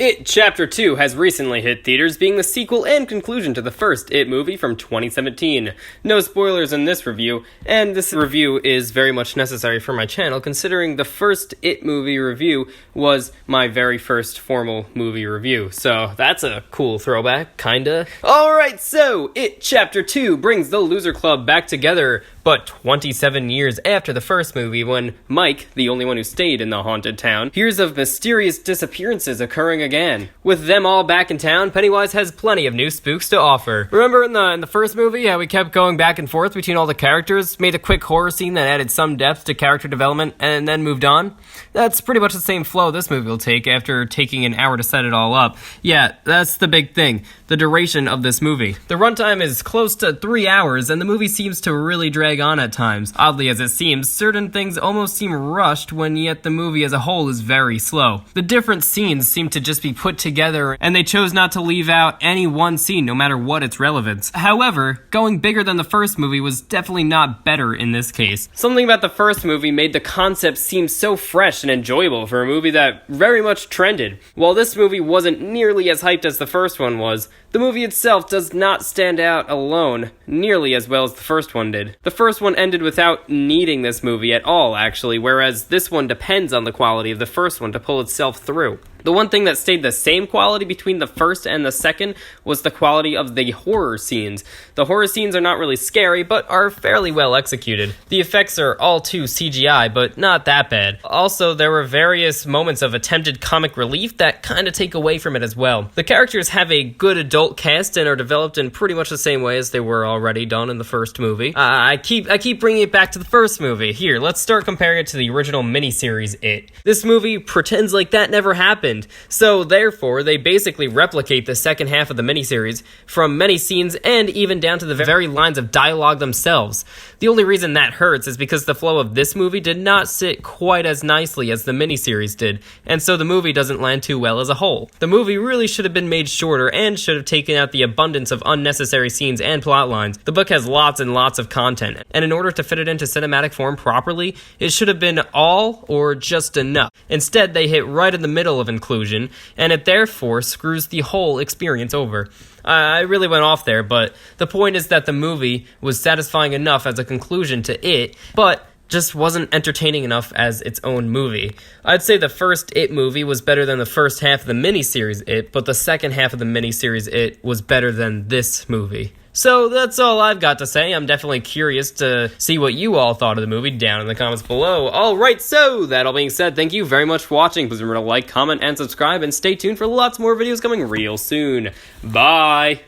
It Chapter 2 has recently hit theaters, being the sequel and conclusion to the first It movie from 2017. No spoilers in this review, and this review is very much necessary for my channel, considering the first It movie review was my very first formal movie review. So that's a cool throwback, kinda. Alright, so It Chapter 2 brings the Loser Club back together, but 27 years after the first movie, when Mike, the only one who stayed in the haunted town, hears of mysterious disappearances occurring again. With them all back in town, Pennywise has plenty of new spooks to offer. Remember in the first movie how we kept going back and forth between all the characters, made a quick horror scene that added some depth to character development, and then moved on? That's pretty much the same flow this movie will take after taking an hour to set it all up. Yeah, that's the big thing, the duration of this movie. The runtime is close to 3 hours, and the movie seems to really drag on at times. Oddly as it seems, certain things almost seem rushed, when yet the movie as a whole is very slow. The different scenes seem to just be put together, and they chose not to leave out any one scene no matter what its relevance. However, going bigger than the first movie was definitely not better in this case. Something about the first movie made the concept seem so fresh and enjoyable for a movie that very much trended. While this movie wasn't nearly as hyped as the first one was, the movie itself does not stand out alone nearly as well as the first one did. The first one ended without needing this movie at all, actually, whereas this one depends on the quality of the first one to pull itself through. The one thing that stayed the same quality between the first and the second was the quality of the horror scenes. The horror scenes are not really scary, but are fairly well executed. The effects are all too CGI, but not that bad. Also, there were various moments of attempted comic relief that kind of take away from it as well. The characters have a good adult cast and are developed in pretty much the same way as they were already done in the first movie. I keep bringing it back to the first movie. Here, let's start comparing it to the original miniseries It. This movie pretends like that never happened. So therefore, they basically replicate the second half of the miniseries from many scenes and even down to the very lines of dialogue themselves. The only reason that hurts is because the flow of this movie did not sit quite as nicely as the miniseries did, and so the movie doesn't land too well as a whole. The movie really should have been made shorter and should have taken out the abundance of unnecessary scenes and plot lines. The book has lots and lots of content, and in order to fit it into cinematic form properly, it should have been all or just enough. Instead, they hit right in the middle of inclusion, and it therefore screws the whole experience over. I really went off there, but the point is that the movie was satisfying enough as a conclusion to It, but just wasn't entertaining enough as its own movie. I'd say the first It movie was better than the first half of the miniseries It, but the second half of the miniseries It was better than this movie. So that's all I've got to say. I'm definitely curious to see what you all thought of the movie down in the comments below. Alright, so that all being said, thank you very much for watching. Please remember to like, comment, and subscribe, and stay tuned for lots more videos coming real soon. Bye!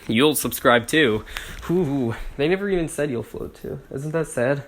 You'll subscribe too. Ooh, they never even said you'll float too. Isn't that sad?